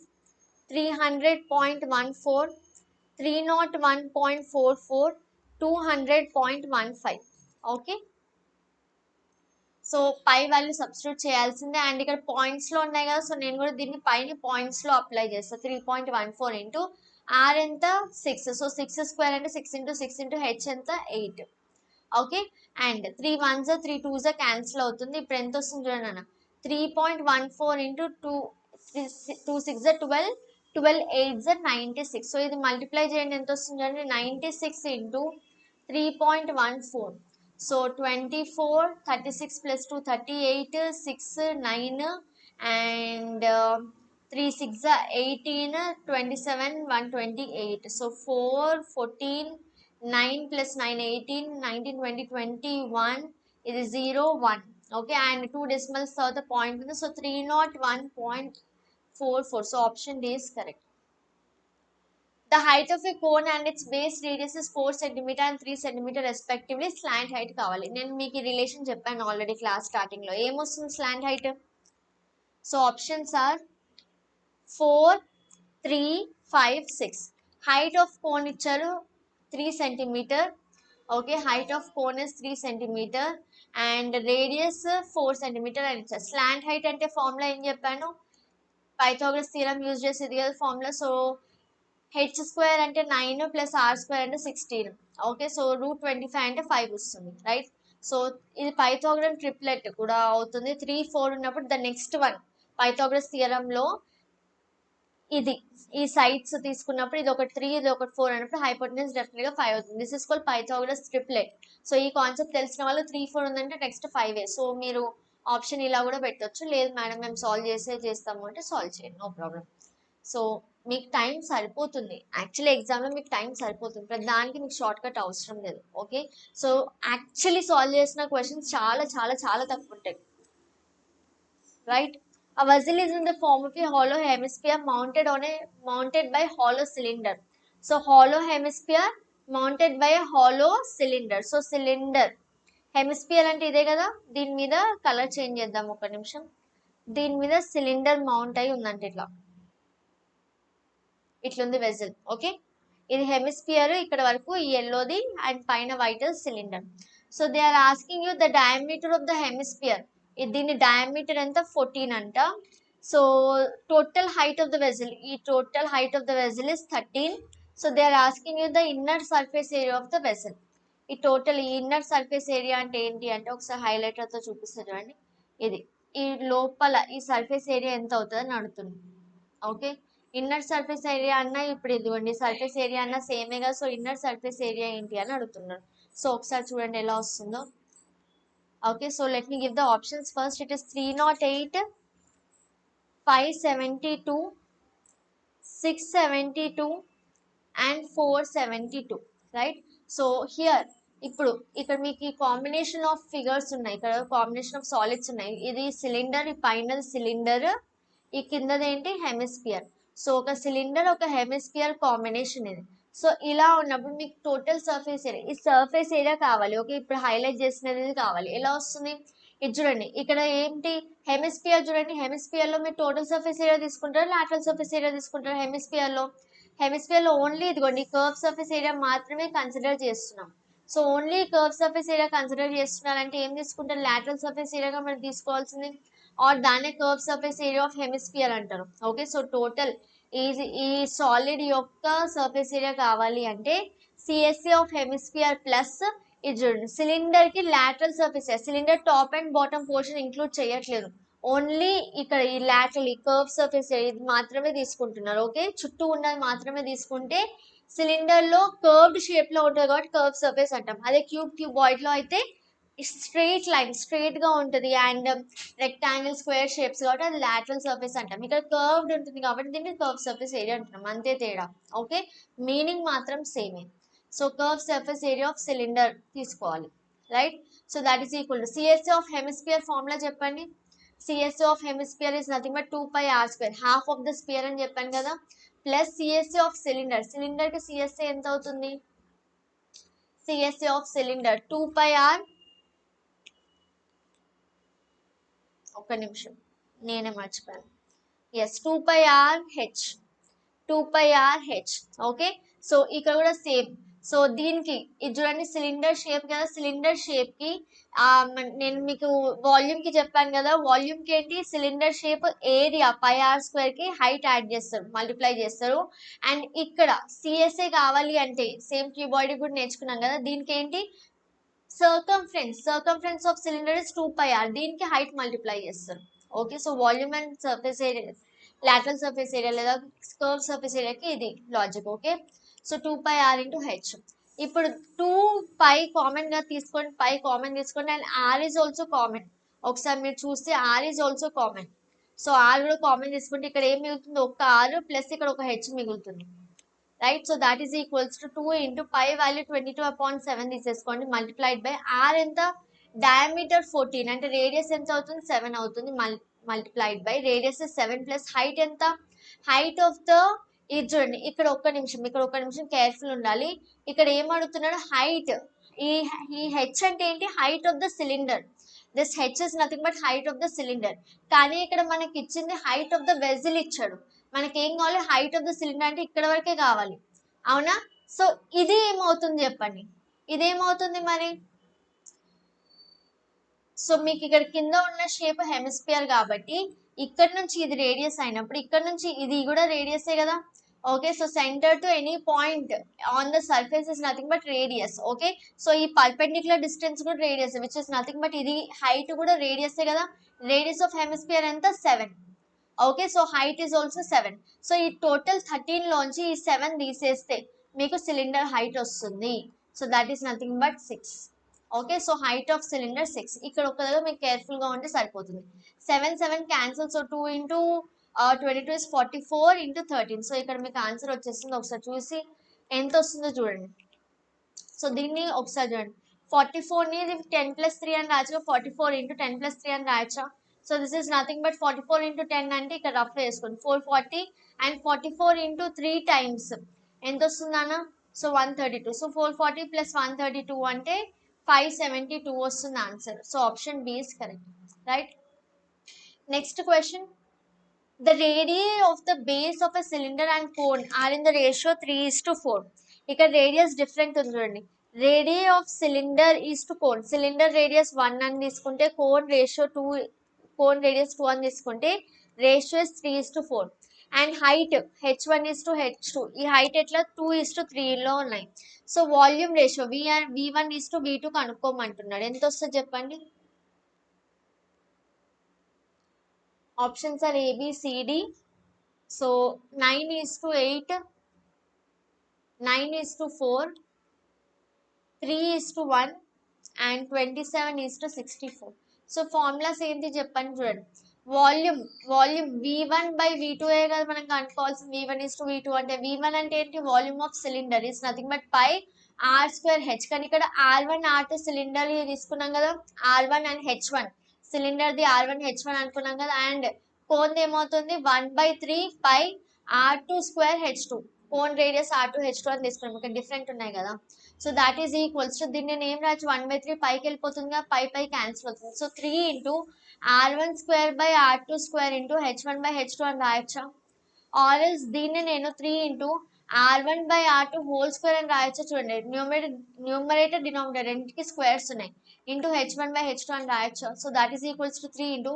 300.14, 301.44, 200.15. Okay. So pi value substitute చేయాల్సిందే. అండ్ ఇక్కడ పాయింట్స్ లో ఉన్నాయి కదా, సో నేను కూడా దీన్ని పైన పాయింట్స్ లో అప్లై చేస్తాను. 3.14 ఇంటూ ఆర్ ఎంత 6. సో 6² అంటే 6 ఇంటూ 6 ఇంటూ హెచ్ ఎంత 8. Okay. And 3 1s 3 2s cancel అవుతుంది. ఇప్పుడు ఎంత వస్తుంది చూడండి అన్న, 3.14 ఇంటూ 2 6 12, 12 8 96. సో ఇది మల్టిప్లై చేయండి, ఎంత వస్తుంది చూడండి, 96 into 3.14. So 24, 36 plus 2 38, 6 9 and 3 6 18, 27 128. So 4 14, 9 plus 9 18, 19 20 21. ఇది 0 1. ఓకే. అండ్ 2 decimals తర్వాత పాయింట్ ఉంది. So 301.44. So option D is correct. The height of a cone and its base radius is 4 cm and 3 cm respectively. Slant height కావాలి. నేను మీకు ఈ relation చెప్పాను already class starting లో. ఏమొస్తుంది slant height? So options are 4 3 5 6. Height of cone ఇచ్చారు 3 cm. Okay, height of cone is 3 cm and radius 4 cm అని ఇచ్చారు. స్లాంట్ హైట్ అంటే ఫార్ములా ఏం చెప్పాను, పైథాగరస్ థీరం యూజ్ చేసి ఇది కదా ఫార్ములా. సో h² అంటే 9 ప్లస్ r² అంటే 16. ఓకే. సో √25 అంటే 5 వస్తుంది, రైట్. సో ఇది పైథాగరస్ ట్రిప్లెట్ కూడా అవుతుంది. 3 4 ఉన్నప్పుడు ద నెక్స్ట్ వన్ పైథాగరస్ థియరంలో ఇది ఈ సైడ్స్ తీసుకున్నప్పుడు ఇది ఒకటి 3 ఇది ఒకటి 4 అన్నప్పుడు హైపోటెన్యూస్ డెఫినెట్ గా 5 అవుతుంది. This is called Pythagoras triplet. So ఈ కాన్సెప్ట్ తెలిసిన వాళ్ళు 3 4 ఉందంటే నెక్స్ట్ 5. సో మీరు ఆప్షన్ ఇలా కూడా పెట్టొచ్చు. లేదు మేడం మేము సాల్వ్ చేస్తాము అంటే సాల్వ్ చేయండి, నో ప్రాబ్లం. సో మీకు టైం సరిపోతుంది, యాక్చువల్లీ ఎగ్జామ్లో మీకు టైం సరిపోతుంది, ప్రతి దానికి మీకు షార్ట్ కట్ అవసరం లేదు. ఓకే. సో యాక్చువల్లీ సాల్వ్ చేసిన క్వశ్చన్స్ చాలా చాలా చాలా తక్కువ ఉంటాయి, right. A vessel is in the form of a hollow hemisphere mounted by hollow cylinder. So hollow hemisphere mounted by a hollow cylinder. So cylinder hemisphere అంటే ఇదే కదా, దీని మీద కలర్ చేంజ్ చేద్దాం ఒక నిమిషం. దీని మీద సిలిండర్ మౌంట్ అయి ఉందంటే ఇట్లుంది వెజల్. ఓకే, ఇది హెమిస్ఫియర్ ఇక్కడ వరకు ఎల్లోది అండ్ పైన white cylinder. So they are asking you the diameter of the hemisphere. దీని డయామీటర్ ఎంత 14 అంట. So total height of the vessel, ఈ total height of the vessel is 13. So they are asking you the inner surface area of the vessel. ఈ total ఈ inner surface area అంటే ఏంటి అంటే ఒకసారి హైలైటర్తో చూపిస్తారు చూడండి. ఇది ఈ లోపల ఈ సర్ఫేస్ ఏరియా ఎంత అవుతుందని అడుగుతుంది. ఓకే, ఇన్నర్ సర్ఫేస్ ఏరియా అన్న ఇప్పుడు ఇదిగోండి సర్ఫేస్ ఏరియా అన్న సేమే కదా. సో ఇన్నర్ సర్ఫేస్ ఏరియా ఏంటి అని అడుగుతున్నారు. సో ఒకసారి చూడండి ఎలా వస్తుందో. Okay, so let me give the options. First it is 308, 572, 672 and 472, right. So here ఇప్పుడు ఇక్కడ మీకు ఈ కాంబినేషన్ ఆఫ్ ఫిగర్స్ ఉన్నాయి, ఇక్కడ కాంబినేషన్ ఆఫ్ సాలిడ్స్ ఉన్నాయి. ఇది సిలిండర్, ఈ పైన సిలిండర్, ఈ కిందది ఏంటి హెమిస్ఫియర్. సో ఒక సిలిండర్ ఒక హెమిస్ఫియర్ కాంబినేషన్ ఇది. సో ఇలా ఉన్నప్పుడు మీకు టోటల్ సర్ఫేస్ ఏరియా, ఈ సర్ఫేస్ ఏరియా కావాలి. ఓకే, ఇప్పుడు హైలైట్ చేసినది కావాలి. ఎలా వస్తుంది ఇది చూడండి, ఇక్కడ ఏంటి హెమిస్ఫియర్ చూడండి. హెమిస్ఫియర్ లో మీరు టోటల్ సర్ఫేస్ ఏరియా తీసుకుంటారు, లాటరల్ సర్ఫేస్ ఏరియా తీసుకుంటారు. హెమిస్ఫియర్ లో ఓన్లీ ఇదిగోండి కర్వ్ సర్ఫేస్ ఏరియా మాత్రమే కన్సిడర్ చేస్తున్నాం. So only curve surface area consider చేస్తున్నారంటే ఏం తీసుకుంటారు, లాటరల్ సర్ఫేస్ ఏరియాగా మనం తీసుకోవాల్సింది, ఆర్ దానే curve surface area of hemisphere అంటారు. ఓకే, సో టోటల్ ఈ సాలిడ్ యొక్క సర్ఫేస్ ఏరియా కావాలి అంటే సిఎస్సి ఆఫ్ హెమిస్ఫియర్ ప్లస్ ఇది చూడండి, సిలిండర్ కి lateral surface, cylinder top and bottom portion include చేయట్లేదు, ఓన్లీ ఇక్కడ ఈ లాటరల్ ఈ కర్వ్ సర్ఫేస్ ఇది మాత్రమే తీసుకుంటున్నారు. ఓకే, చుట్టూ ఉన్నది మాత్రమే తీసుకుంటే సిలిండర్ లో కర్వ్డ్ షేప్ లో ఉంటుంది కాబట్టి కర్వ్ సర్ఫేస్ అంటాం. అదే క్యూబాయిడ్ లో అయితే స్ట్రైట్ లైన్ స్ట్రైట్ గా ఉంటుంది అండ్ రెక్టాంగిల్ స్క్వేర్ షేప్స్ కాబట్టి అది లాటరల్ సర్ఫేస్ అంటాం. ఇక్కడ కర్వ్డ్ ఉంటుంది కాబట్టి దీన్ని కర్వ్ సర్ఫేస్ ఏరియా అంటున్నాం, అంతే తేడా. ఓకే, మీనింగ్ మాత్రం సేమే. So curve surface area of cylinder తీసుకోవాలి, right. So that is equal to CSA of hemisphere formula చెప్పండి. CSA of hemisphere is nothing but 2πr², half of the sphere అని చెప్పాను కదా, plus CSA of cylinder, cylinder కి CSA ఎంత అవుతుంది, CSA of cylinder 2πr, ఒక్క నిమిషం నేనే మర్చిపోయాను, yes 2πrh, 2πrh. Okay, so ఇక్కడ కూడా సేమ్. సో దీనికి ఇది చూడండి, సిలిండర్ షేప్ కదా, సిలిండర్ షేప్ కి నేను మీకు వాల్యూమ్ కి చెప్పాను కదా, వాల్యూమ్ కి ఏంటి సిలిండర్ షేప్ ఏరియా πr² కి హైట్ యాడ్ చేస్తారు, మల్టిప్లై చేస్తారు. అండ్ ఇక్కడ సిఎస్ఏ కావాలి అంటే సేమ్ క్యూబాయిడ్ కూడా నేర్చుకున్నాం కదా, దీనికి ఏంటి circumference of cylinder is 2πr, దీనికి హైట్ మల్టిప్లై చేస్తారు. Okay, so volume and surface area, lateral surface area లేదా కర్వ్ సర్ఫేస్ ఏరియాకి ఇది logic. Okay, so 2πr into H. ఇప్పుడు 2π కామన్ గా తీసుకోండి, పై కామన్ తీసుకోండి and r is also common. ఒకసారి మీరు చూస్తే r is also common. So r కూడా కామన్ తీసుకుంటే ఇక్కడ ఏం మిగులుతుంది, ఒక r ప్లస్ ఇక్కడ ఒక హెచ్ మిగులుతుంది, right. So that is equals to 2 into pi value 22/7 తీసేసుకోండి, మల్టిప్లైడ్ బై r ఎంత, డయామీటర్ 14 అంటే రేడియస్ ఎంత అవుతుంది 7 అవుతుంది, multiplied by radius 7 plus height ఎంత, హైట్ ఆఫ్ ద, ఇది చూడండి ఇక్కడ ఒక్క నిమిషం కేర్ఫుల్ ఉండాలి. ఇక్కడ ఏం అడుగుతున్నాడు, హైట్, ఈ హెచ్ అంటే ఏంటి, height of the cylinder. This H is nothing but height of the cylinder. కానీ ఇక్కడ మనకి ఇచ్చింది హైట్ ఆఫ్ ద వెజిల్ ఇచ్చాడు, మనకి ఏం కావాలి, హైట్ ఆఫ్ ద సిలిండర్ అంటే ఇక్కడ వరకే కావాలి, అవునా. సో ఇది ఏమవుతుంది చెప్పండి, ఇదేమవుతుంది మరి. సో మీకు ఇక్కడ కింద ఉన్న షేప్ హెమిస్పియర్ కాబట్టి ఇక్కడ నుంచి ఇది రేడియస్ అయినప్పుడు ఇక్కడ నుంచి ఇది కూడా రేడియసే కదా. Okay, so centre to any point on the surface is nothing but radius. Okay, so ఈ పర్పెండిక్యులర్ డిస్టెన్స్ కూడా radius which is nothing but ఇది హైట్ కూడా రేడియసే కదా. రేడియస్ ఆఫ్ హెమిస్పియర్ ఎంత 7. Okay, so height is also 7. So ఈ total 13 లోంచి ఈ 7 తీసేస్తే మీకు సిలిండర్ హైట్ వస్తుంది. So that is nothing but 6. Okay, so height of cylinder 6. ఇక్కడ ఒక దగ్గర మీకు కేర్ఫుల్ గా ఉంటే సరిపోతుంది. 7 cancel, so 2 into 22 is 44 into 13. So ఇక్కడ మీకు ఆన్సర్ వచ్చేస్తుంది, ఒకసారి చూసి ఎంత వస్తుందో చూడండి. సో దీన్ని ఒకసారి చూడండి, 44ని 10+3 అని రాయొచ్చు, 44 ఇంటూ 10+3 అని రాయొచ్చా. So this is nothing but 44 into 10 అంటే ఇక్కడ రఫ్ వేసుకోండి 440 అండ్ 44 ఇంటూ 3 టైమ్స్ ఎంత వస్తుంది అన్న, సో 132. సో 440 ప్లస్ 132 అంటే 572 వస్తుంది answer. So option B is correct, right. Next question, the radii of the base of a cylinder and cone are in the ratio 3:4. ఇక్కడ radius different ఉంది చూడండి, radius of cylinder is to cone, cylinder radius 1 అని తీసుకుంటే cone radius 2 అని తీసుకుంటే ratio is 3:4. And height h1 is to h2, ఈ height ఎట్లా 2:3 లో ఉన్నాయి. So volume ratio v1 is to v2 కనుక్కోమంటున్నాడు, ఎంత వస్తుంది చెప్పండి. Options are A, B, C, D. సో 9:8, 9:4, 3:1 and 27:64. సో ఫార్ములాస్ ఏంటి చెప్పండి చూడండి. వాల్యూమ్ v1 by v2 కదా మనం కనుక్కోవాల్సింది, v1 is to v2 అంటే v1 అంటే ఏంటి, volume of cylinder is nothing but pi r²h. కానీ ఇక్కడ r1 r2 సిలిండర్ తీసుకున్నాం కదా, r1 and h1 cylinder the r1 h1 అనుకున్నాం కదా, అండ్ కోన్ ఏమవుతుంది 1/3 పై r2² h2, cone radius r2 h2 అని తీసుకున్నాం, ఇక్కడ డిఫరెంట్ ఉన్నాయి కదా. So that is equals to దీన్ని నేను ఏం రాయొచ్చు, 1/3 పైకి వెళ్ళిపోతుంది కదా, పై క్యాన్సిల్ అవుతుంది. So 3 into r1² r2² into h1/h2 అని రాయొచ్చా, ఆర్ ఎల్స్ దీన్ని నేను 3 ఇంటూ r1/r2 హోల్ స్క్వేర్ అని రాయొచ్చా. చూడండి న్యూమరేటర్ డినామినేటర్ రెండింటికి స్క్వేర్స్ ఉన్నాయి, ఇంటూ h1/h2 అని రాయొచ్చు. So that is equals to 3 into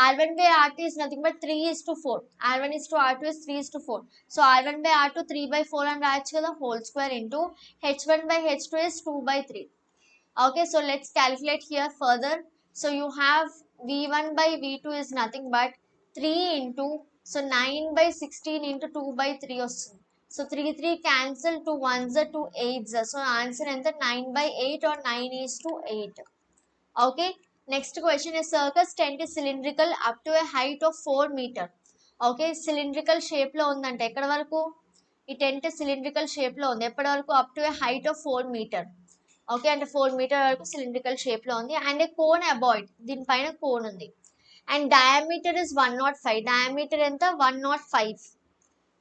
r1/r2 is nothing but 3:4, r1 is to r2 is 3:4. So r1/r2 3/4 అని రాయొచ్చు కదా, whole square into h1/h2 is 2/3. Okay, so let's calculate here further. So you have V1 by V2 is nothing but 3 into, so 9 by 16 into 2 by 3 వస్తుంది. So 3 cancel, 2 ones are 2 8s. So answer ఎంత 9 by 8 or 9 is to 8. Okay, next question is circus tent is cylindrical up to a height of 4 meter. Okay, cylindrical shape లో ఉందంట ఎక్కడ వరకు ఈ tent cylindrical shape లో ఉంది ఎప్పటి వరకు up to a height of 4 meter. Okay అంటే 4 మీటర్ వరకు సిలిండ్రికల్ షేప్ లో ఉంది అండ్ కోన్ అబాయిడ్ దీనిపైన కోన్ ఉంది అండ్ డయామీటర్ ఇస్ 105 డయామీటర్ ఎంత 105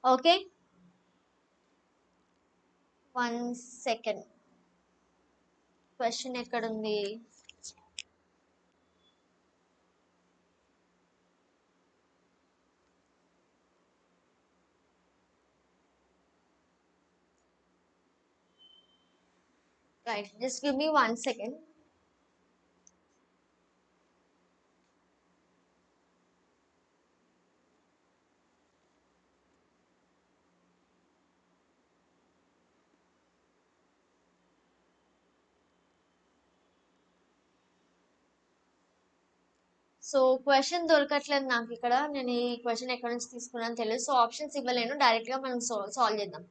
ఓకే 1 సెకండ్ క్వశ్చన్ ఎక్కడ ఉంది right just give me 1 second so question దొరకట్లేదు నాకు ఇక్కడ నేను ఈ క్వశ్చన్ ఎక్కడ నుంచి తీసుకున్నాను తెలియదు సో ఆప్షన్స్ ఇవ్వలేను డైరెక్ట్ గా మనం సాల్వ్ చేద్దాం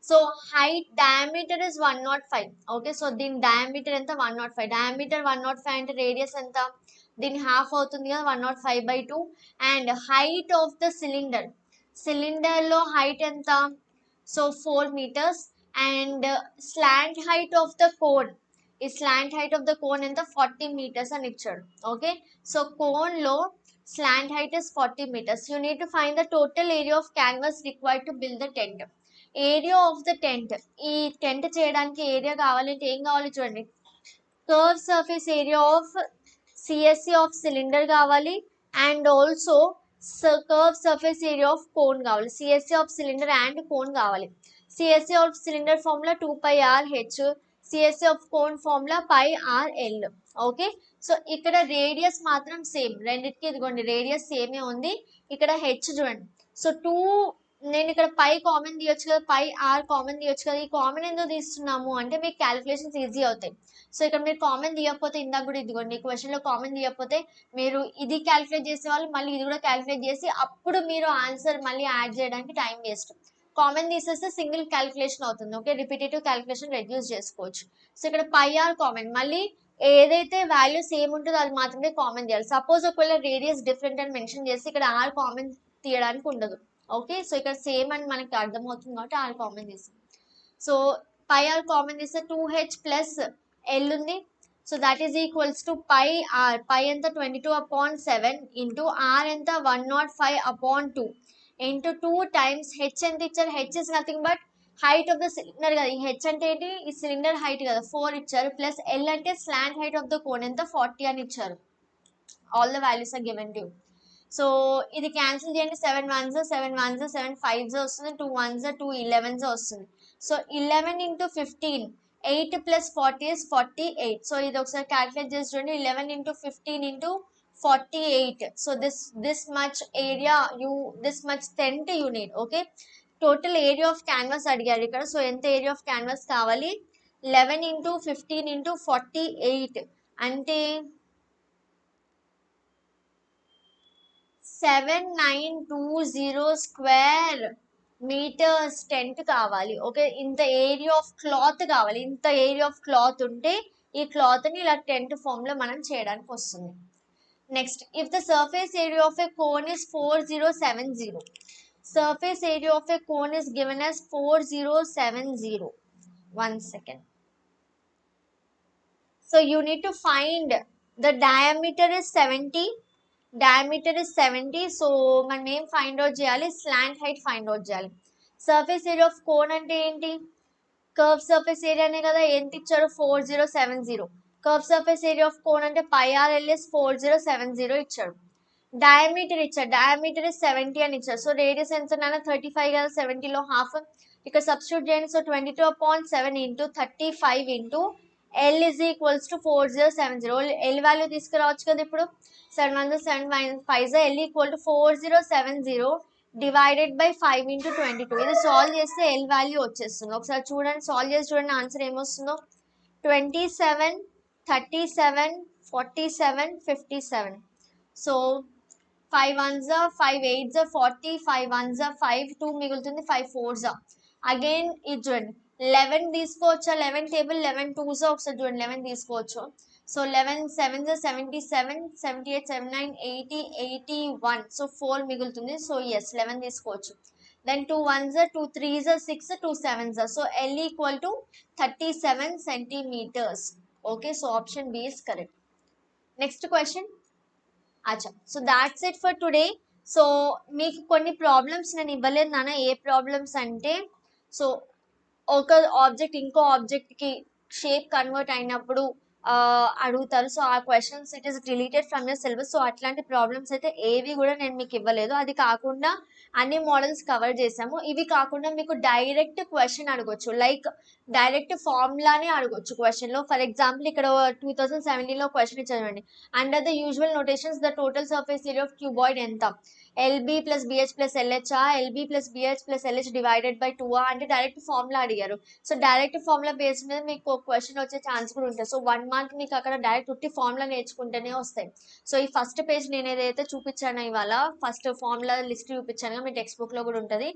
so height diameter is 105 okay so దీని డయామీటర్ ఎంత 105 డయామీటర్ 105 అంటే రేడియస్ ఎంత దీని హాఫ్ అవుతుంది కదా 105/2 and height of the cylinder లో హైట్ ఎంత so 4 meters and slant height of the cone ఈ slant height of the cone ఎంత 40 meters అని ఇచ్చాడు ఓకే సో కోన్ లో slant height is 40 meters you need to find the total area of canvas required to build the tent area of the tent ఈ tent చేయడానికి area కావాలంటే ఏం కావాలి చూడండి curve surface area of CSC of cylinder కావాలి and also curve surface area of cone కావాలి CSC of cylinder and cone కావాలి CSC of cylinder formula 2πRh CSC of cone formula πRL okay so ఇక్కడ radius మాత్రం same రెండింటికి ఇదిగోండి radius సేమే ఉంది ఇక్కడ హెచ్ చూడండి సో నేను ఇక్కడ పై కామన్ తీయొచ్చు కదా πR కామన్ తీయొచ్చు కదా ఈ కామన్ ఎందుకు తీస్తున్నాము అంటే మీకు క్యాలిక్యులేషన్స్ ఈజీ అవుతాయి సో ఇక్కడ మీరు కామన్ తీయకపోతే ఇందాక కూడా ఇదిగోండి క్వశ్చన్ లో కామన్ తీయకపోతే మీరు ఇది క్యాలిక్యులేట్ చేసే వాళ్ళు మళ్ళీ ఇది కూడా క్యాలిక్యులేట్ చేసి అప్పుడు మీరు ఆన్సర్ మళ్ళీ యాడ్ చేయడానికి టైం వేస్ట్ కామన్ తీసేస్తే సింగిల్ క్యాలిక్యులేషన్ అవుతుంది ఓకే రిపీటేటివ్ క్యాలిక్యులేషన్ రెడ్యూస్ చేసుకోవచ్చు సో ఇక్కడ πR కామన్ మళ్ళీ ఏదైతే వాల్యూ సేమ్ ఉంటుందో అది మాత్రమే కామన్ చేయాలి సపోజ్ ఒకవేళ రేడియస్ డిఫరెంట్ అని మెన్షన్ చేసి ఇక్కడ R కామన్ తీయడానికి ఉండదు ఓకే సో ఇక్కడ సేమ్ అని మనకి అర్థమవుతుంది కాబట్టి R కామన్ తీసాం సో πR కామన్ తీస్తే 2H ప్లస్ L ఉంది so that is equals to πR పై ఎంత 22/7 ఇంటూ R ఎంత 105/2 ఇంటూ 2 టైమ్స్ హెచ్ ఎంత ఇచ్చారు H is nothing but height of the cylinder కదా ఈ హెచ్ అంటే ఏంటి ఈ సిలిండర్ హైట్ కదా 4 ఇచ్చారు ప్లస్ ఎల్ అంటే slant height of the cone ఎంత 40 అని ఇచ్చారు all the values are given to so ఇది క్యాన్సిల్ చేయండి 7 1s 7 1s 7 5s వస్తుంది 2 1s 2 11s వస్తుంది so 11 into 15 8 plus 40 is 48 so ఇది ఒకసారి క్యాలిక్యులేట్ చేసి చూడండి 11 into 15 into 48 so this much area this much tent you need okay total area of canvas అడిగారు ఇక్కడ సో ఎంత ఏరియా ఆఫ్ క్యాన్వాస్ కావాలి 11 into 15 into 48 అంటే 7920 స్క్వేర్ మీటర్స్ టెంట్ కావాలి ఓకే ఇంత ఏరియా ఆఫ్ క్లాత్ కావాలి ఇంత ఏరియా ఆఫ్ క్లాత్ ఉంటే ఈ క్లాత్ ని ఇలా టెంట్ ఫామ్ లో మనం చేయడానికి వస్తుంది next if the surface area of a cone is 4070 surface area of a cone is given as 4070 1 second so you need to find the diameter is 70 so మనం ఏం ఫైండ్ అవుట్ చేయాలి slant height find out చేయాలి surface area of cone అంటే ఏంటి curve surface ఏరియానే కదా ఎంత ఇచ్చారు 4070 curve surface area of cone అంటే πRLS 4070 ఇచ్చాడు డయామీటర్ ఇచ్చారు డయామీటర్ ఇస్ 70 అని ఇచ్చారు సో రేడియస్ ఎంత 35 కదా 70 లో హాఫ్ ఇక్కడ సబ్స్టిట్యూట్ చేయండి so 22/7 into 35 into L is equals to 4070 L value తీసుకురావచ్చు కదా ఇప్పుడు 7 1 7 5 L equal to 4070 divided by 5 into 22 ఇది సాల్వ్ చేస్తే L వాల్యూ వచ్చేస్తుంది ఒకసారి చూడండి సాల్వ్ చేసి చూడండి answer ఏమొస్తుందో 27 37, 47, 57. So 5 ones are 5 8s are 40, 5 ones are 5, 2 మిగులుతుంది, 5 4s are అగైన్ ఇది చూడండి 11 తీసుకోవచ్చు, 11 టేబుల్ 11 2s ఒకసారి చూడండి 11 తీసుకోవచ్చు. So 11 7s are 77, 78 79 80 81. సో 4 మిగులుతుంది. సో ఎస్ 11 తీసుకోవచ్చు. Then 2 1s are 2 3s are 6, 2 7s are. So L equal to 37 centimeters. Okay, so option B is correct. Next question. అచ్చా, so that's it for today. So మీకు కొన్ని problems నేను ఇవ్వలేదు నాన్న. ఏ problems అంటే, so ఒక object ఇంకో ఆబ్జెక్ట్కి షేప్ కన్వర్ట్ అయినప్పుడు అడుగుతారు. సో ఆ questions it is deleted from your syllabus. So అట్లాంటి ప్రాబ్లమ్స్ అయితే ఏవి కూడా నేను మీకు ఇవ్వలేదు. అది కాకుండా అన్ని మోడల్స్ కవర్ చేసాము. ఇవి కాకుండా మీకు డైరెక్ట్ క్వశ్చన్ అడగొచ్చు, లైక్ డైరెక్ట్ ఫార్ములానే అడగొచ్చు క్వశ్చన్లో. ఫర్ ఎగ్జాంపుల్ ఇక్కడ 2017లో క్వశ్చన్ ఇచ్చారండి. Under the usual notations the total surface area of cuboid ఎంత? ఎల్బి ప్లస్ బిహెచ్ ప్లస్ ఎల్హెచ్ఆ, LB plus BH plus LH divided by 2 అంటే డైరెక్ట్ ఫార్ములా అడిగారు. సో డైరెక్ట్ ఫార్ములా బేస్ మీద మీకు క్వశ్చన్ వచ్చే ఛాన్స్ కూడా ఉంటుంది. సో 1 మార్క్ మీకు అక్కడ డైరెక్ట్ ఉట్టి ఫార్ములా నేర్చుకుంటేనే వస్తాయి. సో ఈ ఫస్ట్ పేజ్ నేను ఏదైతే చూపించానో ఇవాళ ఫస్ట్ ఫార్ములా లిస్ట్ చూపించాను, మీ టెక్స్ట్ బుక్ లో కూడా ఉంటుంది.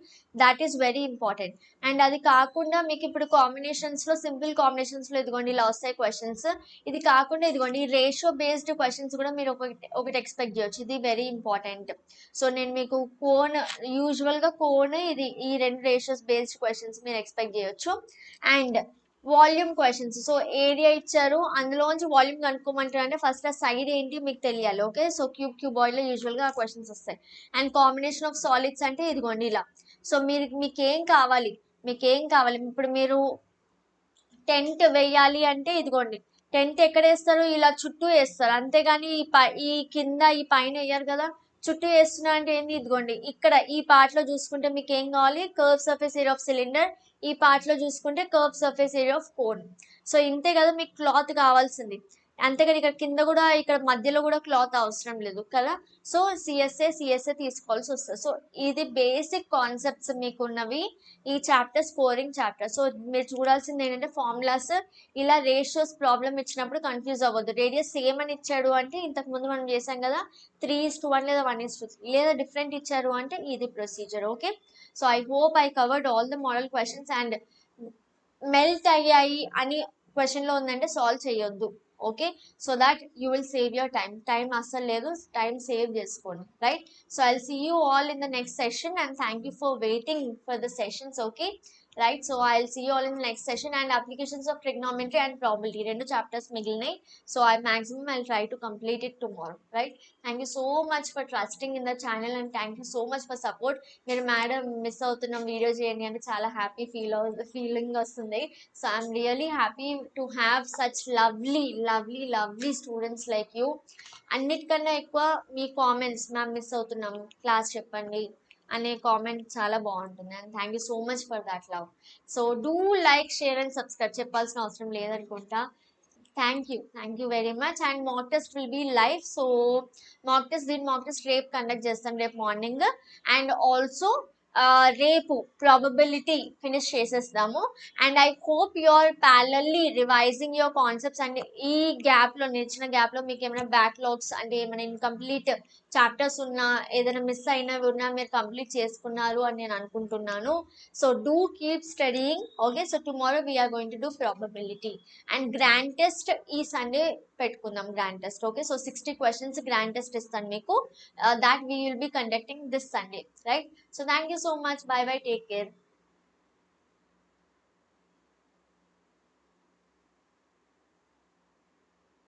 That is very important. And అది కాకుండా మీకు ఇప్పుడు కాంబినేషన్స్ లో సింపుల్ కాంబినేషన్స్ లో ఇదిగోండి ఇలా వస్తాయి క్వశ్చన్స్. ఇది కాకుండా ఇదిగోండి రేషియో బేస్డ్ క్వశ్చన్స్ కూడా మీరు ఒకటి ఎక్స్పెక్ట్ చేయొచ్చు. ఇది వెరీ ఇంపార్టెంట్. సో నేను మీకు కోన్ యూజువల్గా కోన్ ఇది ఈ రెండు రేషియోస్ బేస్డ్ క్వశ్చన్స్ మీరు ఎక్స్పెక్ట్ చేయొచ్చు. And volume questions. So area ఇచ్చారు, అందులోంచి వాల్యూమ్ కనుక్కోమంటారు అంటే ఫస్ట్ ఆ సైడ్ ఏంటి మీకు తెలియాలి. ఓకే, సో క్యూబాయిడ్లో యూజువల్గా ఆ క్వశ్చన్స్ వస్తాయి. అండ్ కాంబినేషన్ ఆఫ్ సాలిడ్స్ అంటే ఇదిగోండి ఇలా. సో మీకేం కావాలి, ఇప్పుడు మీరు టెంట్ వేయాలి అంటే ఇదిగోండి టెంట్ ఎక్కడ వేస్తారు, ఇలా చుట్టూ వేస్తారు. అంతేగాని ఈ కింద ఈ పైన వేయరు కదా. చుట్టూ వేస్తున్నా అంటే ఏంది, ఇదిగోండి ఇక్కడ ఈ పార్ట్ లో చూసుకుంటే మీకు ఏం కావాలి, curve surface area of cylinder. ఈ పార్ట్ లో చూసుకుంటే curve surface area of cone. So ఇంతే కదా మీకు క్లాత్ కావాల్సింది. అంతేగాని ఇక్కడ కింద కూడా ఇక్కడ మధ్యలో కూడా క్లాత్ అవసరం లేదు కదా. సో సిఎస్ఏ తీసుకోవాల్సి వస్తుంది. సో ఇది బేసిక్ కాన్సెప్ట్స్ మీకు ఉన్నవి ఈ చాప్టర్, స్కోరింగ్ చాప్టర్. సో మీరు చూడాల్సింది ఏంటంటే ఫార్ములాస్. ఇలా రేషియోస్ ప్రాబ్లమ్ ఇచ్చినప్పుడు కన్ఫ్యూజ్ అవ్వద్దు. రేడియస్ సేమ్ అని ఇచ్చాడు అంటే ఇంతకు ముందు మనం చేసాం కదా 3:1 లేదా 1:3, లేదా డిఫరెంట్ ఇచ్చారు అంటే ఇది procedure. Okay, so I hope I covered all the model questions. And melt అయ్యాయి అని క్వశ్చన్లో ఉందంటే సాల్వ్ చేయొద్దు. Okay, so that you will save your time అస్సలు లేదు, టైం సేవ్ చేసుకోండి. Right, so I'll see you all in the next session and thank you for waiting for the sessions. Okay, right, so I'll see you all in the next session. And applications of trigonometry and probability రెండు chapters మిగిలినాయి. So maximum I'll try to complete it tomorrow. Right, thank you so much for trusting in the channel and thank you so much for support. మీరు madam miss అవుతున్న video చేయండి అంటే చాలా happy feeling వస్తుంది. So I'm really happy to have such lovely students like you. అన్నిటికన్నా ఎక్కువ మీ comments, ma'am miss అవుతున్నాం class చెప్పండి అనే కామెంట్ చాలా బాగుంటుంది. And thank you so much for that love. So do like, share and subscribe. చెప్పాల్సిన అవసరం లేదనుకుంటా. Thank you very much. And mock test will be live. So mock test రేపు conduct చేస్తాం, రేపు మార్నింగ్. అండ్ ఆల్సో రేపు probability finish చేసేస్తాము. And I hope you are parallelly revising your concepts. And ఈ గ్యాప్లో నేర్చిన గ్యాప్లో మీకు ఏమైనా బ్యాక్లాగ్స్ అంటే ఏమైనా ఇన్కంప్లీట్ చాప్టర్స్ ఉన్నా, ఏదైనా మిస్ అయినవి ఉన్నా మీరు కంప్లీట్ చేసుకున్నారు అని నేను అనుకుంటున్నాను. So do keep studying. Okay, so tomorrow we are going to do probability. And grand test ఈ సండే పెట్టుకుందాం, grand test. Okay, so 60 questions grand test ఇస్తాను మీకు. That we will be conducting this Sunday. Right, so thank you so much. Bye bye, take care.